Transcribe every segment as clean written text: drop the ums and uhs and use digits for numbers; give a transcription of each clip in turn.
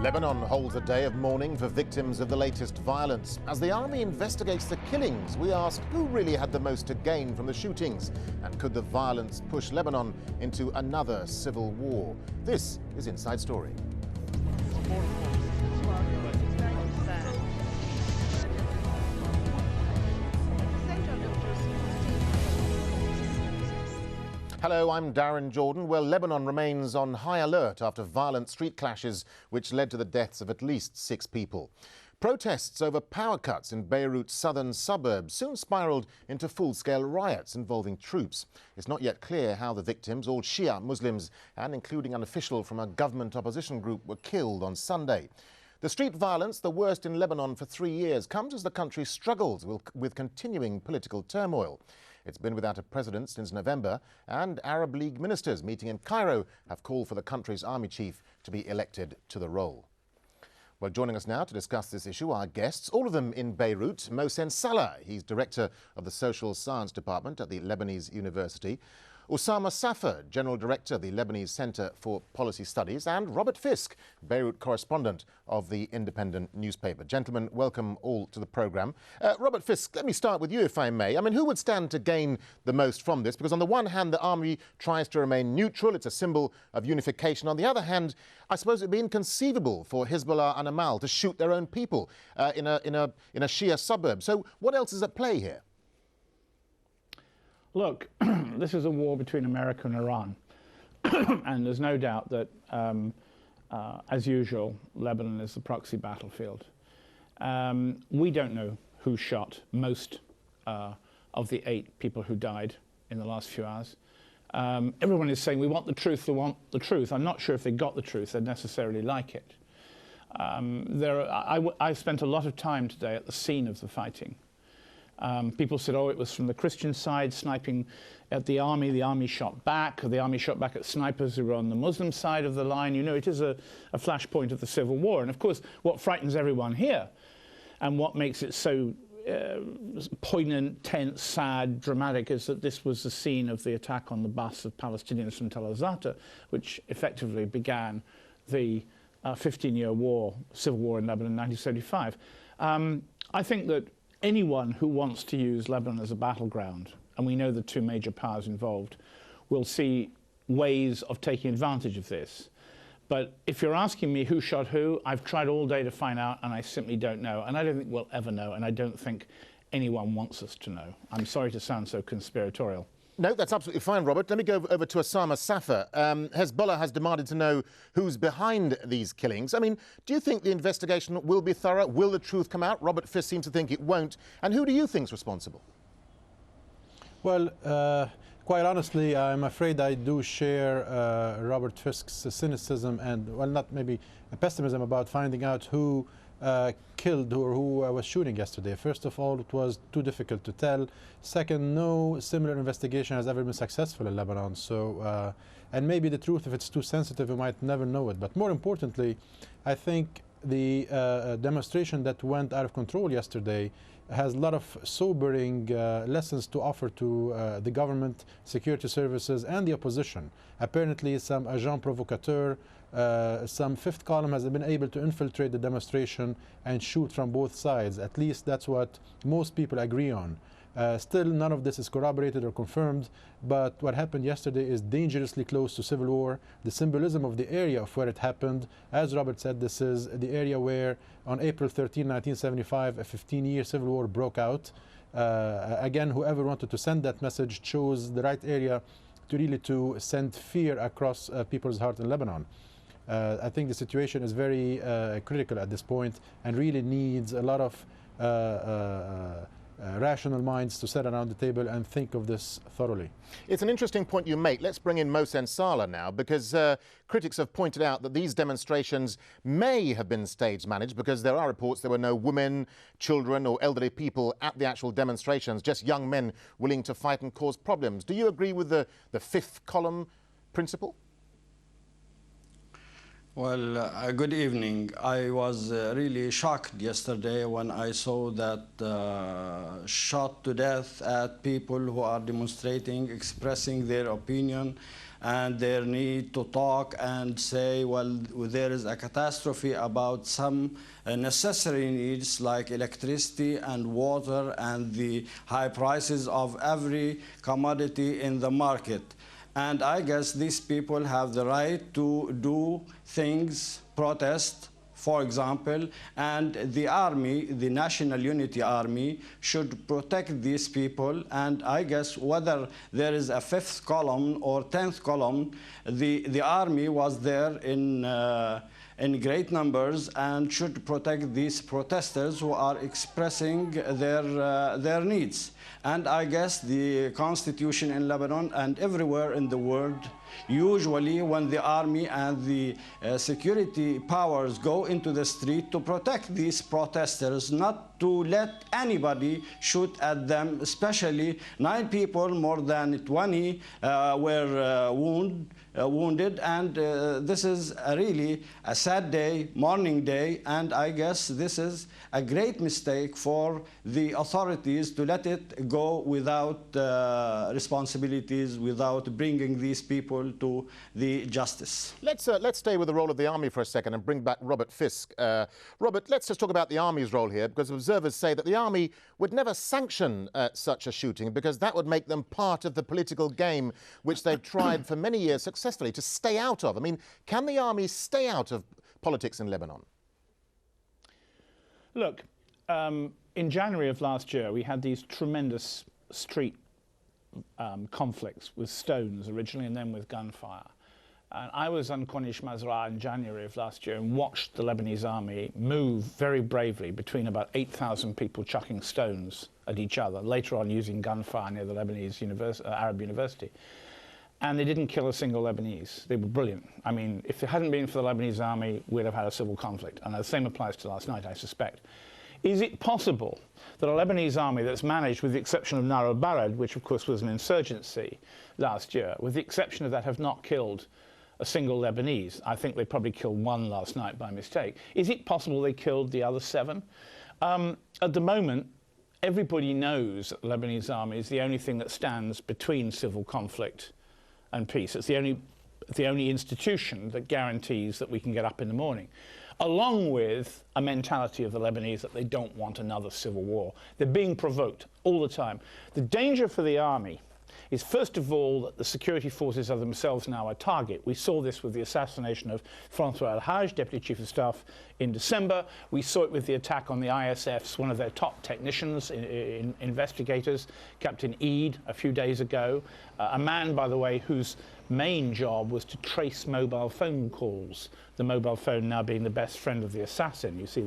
Lebanon holds a day of mourning for victims of the latest violence. As the army investigates the killings, we ask who really had the most to gain from the shootings, and could the violence push Lebanon into another civil war? This is Inside Story. Hello, I'm Darren Jordan. Well, Lebanon remains on high alert after violent street clashes which led to the deaths of at least 6 people. Protests over power cuts in Beirut's southern suburbs soon spiralled into full-scale riots involving troops. It's not yet clear how the victims, all Shia Muslims and including an official from a government opposition group, were killed on Sunday. The street violence, the worst in Lebanon for 3 years, comes as the country struggles with continuing political turmoil. It's been without a president since November, and Arab League ministers meeting in Cairo have called for the country's army chief to be elected to the role. Well, joining us now to discuss this issue are guests, all of them in Beirut. MOHSEN Salah, he's director of the Social Science Department at the Lebanese University. OUSSAMA SAFA, General Director of the Lebanese Centre for Policy Studies, and Robert Fisk, Beirut correspondent of the independent newspaper. Gentlemen, welcome all to the programme. Robert Fisk, let me start with you, if I may. I mean, who would stand to gain the most from this? Because on the one hand, the army tries to remain neutral. It's a symbol of unification. On the other hand, I suppose it would be inconceivable for Hezbollah and Amal to shoot their own people in a Shia suburb. So what else is at play here? Look, this is a war between America and Iran, and there's no doubt that, as usual, Lebanon is the proxy battlefield. We don't know who shot most of the 8 people who died in the last few hours. Everyone is saying, we want the truth, they want the truth. I'm not sure if they got the truth, they'd necessarily like it. I spent a lot of time today at the scene of the fighting. People said, oh, it was from the Christian side sniping at the army shot back, or the army shot back at snipers who were on the Muslim side of the line. You know, it is a flashpoint of the civil war. And of course, what frightens everyone here and what makes it so poignant, tense, sad, dramatic is that this was the scene of the attack on the bus of Palestinians from Tel Aviv, which effectively began the 15-year war, civil war in Lebanon in 1975. I think that anyone who wants to use Lebanon as a battleground, and we know the 2 major powers involved, will see ways of taking advantage of this. But if you're asking me who shot who, I've tried all day to find out, and I simply don't know. And I don't think we'll ever know, and I don't think anyone wants us to know. I'm sorry to sound so conspiratorial. No, that's absolutely fine, Robert. Let me go over to OUSSAMA SAFA. Hezbollah has demanded to know who's behind these killings. I mean, do you think the investigation will be thorough? Will the truth come out? Robert Fisk seems to think it won't. And who do you think is responsible? Well, quite honestly, I'm afraid I do share Robert Fisk's cynicism and, well, not maybe a pessimism about finding out who killed or who was shooting yesterday. First of all, it was too difficult to tell. Second, no similar investigation has ever been successful in Lebanon. So, and maybe the truth, if it's too sensitive, we might never know it. But more importantly, I think the demonstration that went out of control yesterday has a lot of sobering lessons to offer to the government, security services, and the opposition. Apparently, some agents provocateurs, some fifth column has been able to infiltrate the demonstration and shoot from both sides. At least that's what most people agree on. Still, none of this is corroborated or confirmed, but what happened yesterday is dangerously close to civil war. The symbolism of the area of where it happened, as Robert said, this is the area where on April 13, 1975, a 15-year civil war broke out. Again, whoever wanted to send that message chose the right area to really send fear across people's heart in Lebanon. I think the situation is very critical at this point and really needs a lot of rational minds to sit around the table and think of this thoroughly. It's an interesting point you make. Let's bring in MOHSEN Salah now, because critics have pointed out that these demonstrations may have been stage managed, because there are reports there were no women, children or elderly people at the actual demonstrations, just young men willing to fight and cause problems. Do you agree with the 5th column principle? Well, good evening. I was really shocked yesterday when I saw that shot to death at people who are demonstrating, expressing their opinion, and their need to talk and say, well, there is a catastrophe about some necessary needs like electricity and water and the high prices of every commodity in the market. And I guess these people have the right to do things, protest, for example, and the army, the National Unity Army, should protect these people. And I guess whether there is a 5th column or 10th column, the army was there in great numbers and should protect these protesters who are expressing their needs. And I guess the constitution in Lebanon and everywhere in the world, usually when the army and the security powers go into the street to protect these protesters, not to let anybody shoot at them, especially 9 people, more than 20 were wounded, and this is really a sad day, mourning day, and I guess this is a great mistake for the authorities to let it go without responsibilities, without bringing these people to the justice. Let's stay with the role of the army for a second and bring back Robert Fisk. Robert, let's just talk about the army's role here, because observers say that the army would never sanction such a shooting because that would make them part of the political game which they've tried for many years successfully to stay out of. I mean, can the army stay out of politics in Lebanon? Look, in January of last year, we had these tremendous street conflicts with stones originally and then with gunfire. And I was on Corniche Mazrah in January of last year and watched the Lebanese army move very bravely between about 8,000 people chucking stones at each other, later on using gunfire near the Lebanese Arab University. And they didn't kill a single Lebanese. They were brilliant. I mean, if it hadn't been for the Lebanese army, we'd have had a civil conflict. And the same applies to last night, I suspect. Is it possible that a Lebanese army that's managed, with the exception of Nar al-Barad, which of course was an insurgency last year, with the exception of that, have not killed a single Lebanese? I think they probably killed 1 last night by mistake. Is it possible they killed the other 7? At the moment, everybody knows that the Lebanese army is the only thing that stands between civil conflict and peace. It's the only institution that guarantees that we can get up in the morning, along with a mentality of the Lebanese that they don't want another civil war. They're being provoked all the time. The danger for the army is, first of all, that the security forces are themselves now a target. We saw this with the assassination of Francois El-Hajj, Deputy Chief of Staff, in December. We saw it with the attack on the ISF's, one of their top technicians, investigators, Captain Eid, a few days ago. A man, by the way, whose main job was to trace mobile phone calls, the mobile phone now being the best friend of the assassin. You see,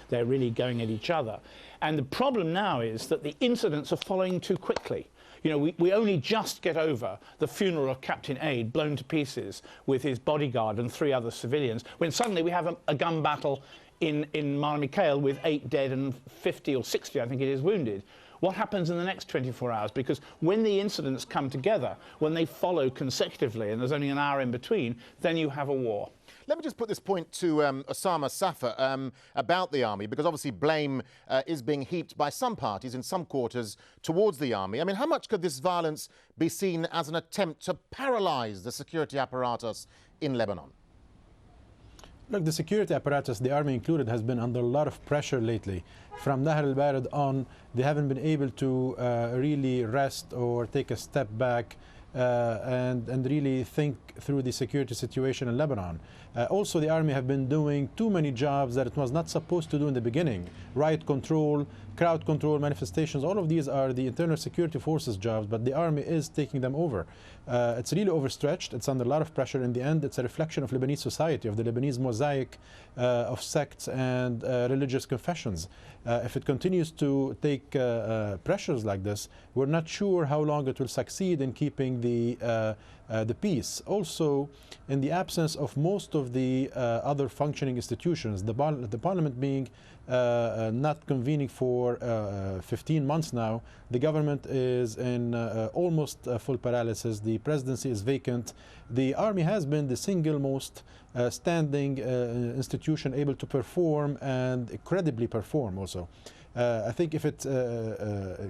they're really going at each other. And the problem now is that the incidents are following too quickly. You know, we only just get over the funeral of Captain Aid, blown to pieces with his bodyguard and 3 other civilians, when suddenly we have a gun battle in Mar Mikhail with 8 dead and 50 or 60, I think it is, wounded. What happens in the next 24 hours? Because when the incidents come together, when they follow consecutively, and there's only an hour in between, then you have a war. Let me just put this point to OUSSAMA SAFA about the army, because obviously blame is being heaped by some parties in some quarters towards the army. I mean, how much could this violence be seen as an attempt to paralyse the security apparatus in Lebanon? Look, the security apparatus, the army included, has been under a lot of pressure lately. From Nahr al-Barad on, they haven't been able to really rest or take a step back and really think through the security situation in Lebanon. Also, the army have been doing too many jobs that it was not supposed to do in the beginning. Riot control, crowd control, manifestations, all of these are the internal security forces jobs, but the army is taking them over. It's really overstretched. It's under a lot of pressure. In the end, it's a reflection of Lebanese society, of the Lebanese mosaic of sects and religious confessions. If it continues to take pressures like this, we're not sure how long it will succeed in keeping the peace. Also, in the absence of most of the other functioning institutions, the parliament being not convening for 15 months now, the government is in almost full paralysis. The presidency is vacant. The army has been the single most standing institution able to perform and credibly perform also. I think if it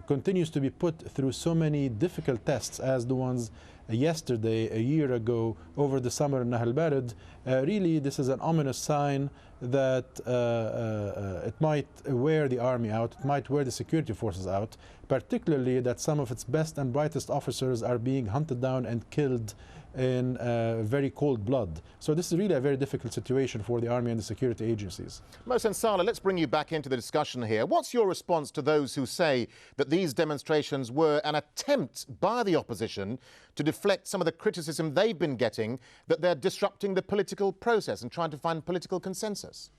continues to be put through so many difficult tests as the ones yesterday, a year ago, over the summer in Nahr al-Bared, really this is an ominous sign that it might wear the army out, it might wear the security forces out, particularly that some of its best and brightest officers are being hunted down and killed in very cold blood. So this is really a very difficult situation for the army and the security agencies. MOHSEN, SALAH, let's bring you back into the discussion here. What's your response to those who say that these demonstrations were an attempt by the opposition to deflect some of the criticism they've been getting that they're disrupting the political process and trying to find political consensus?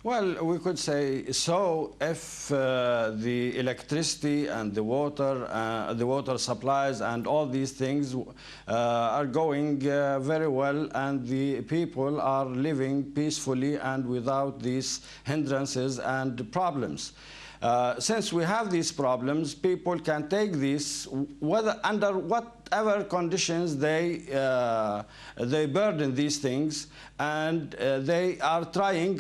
Well, we could say so if the electricity and the water supplies and all these things are going very well, and the people are living peacefully and without these hindrances and problems. Since we have these problems, people can take this whether under whatever conditions they burden these things, and they are trying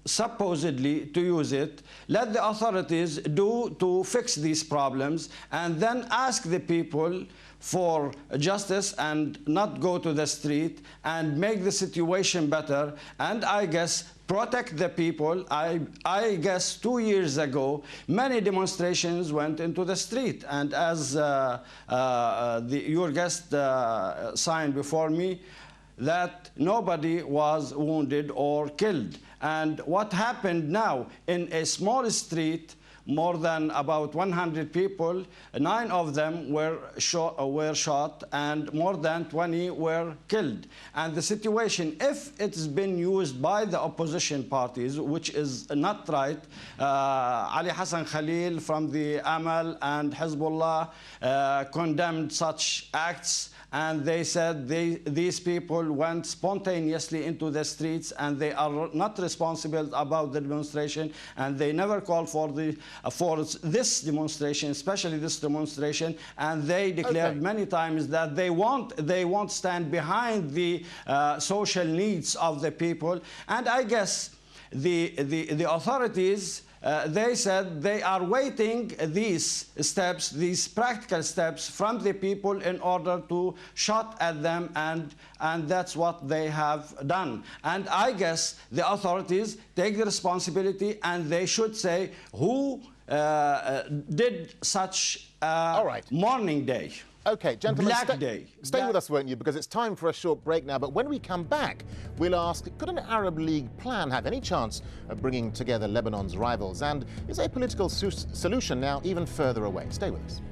supposedly to use it. Let the authorities do to fix these problems, and then ask the people for justice and not go to the street and make the situation better, and I guess protect the people. I guess 2 years ago many demonstrations went into the street, and as your guest signed before me, that nobody was wounded or killed. And what happened now in a small street, more than about 100 people, 9 of them were shot and more than 20 were killed. And the situation, if it's been used by the opposition parties, which is not right, Ali Hassan Khalil from the Amal and Hezbollah condemned such acts, and they said these people went spontaneously into the streets and they are not responsible about the demonstration, and they never called for this demonstration, especially this demonstration, and they declared many times that they won't stand behind the social needs of the people. And I guess the authorities, they said they are waiting these steps, these practical steps from the people in order to shoot at them, and that's what they have done. And I guess the authorities take the responsibility, and they should say who did such mourning day. OK, gentlemen, stay with us, won't you? Because it's time for a short break now. But when we come back, we'll ask, could an Arab League plan have any chance of bringing together Lebanon's rivals? And is a political solution now even further away? Stay with us.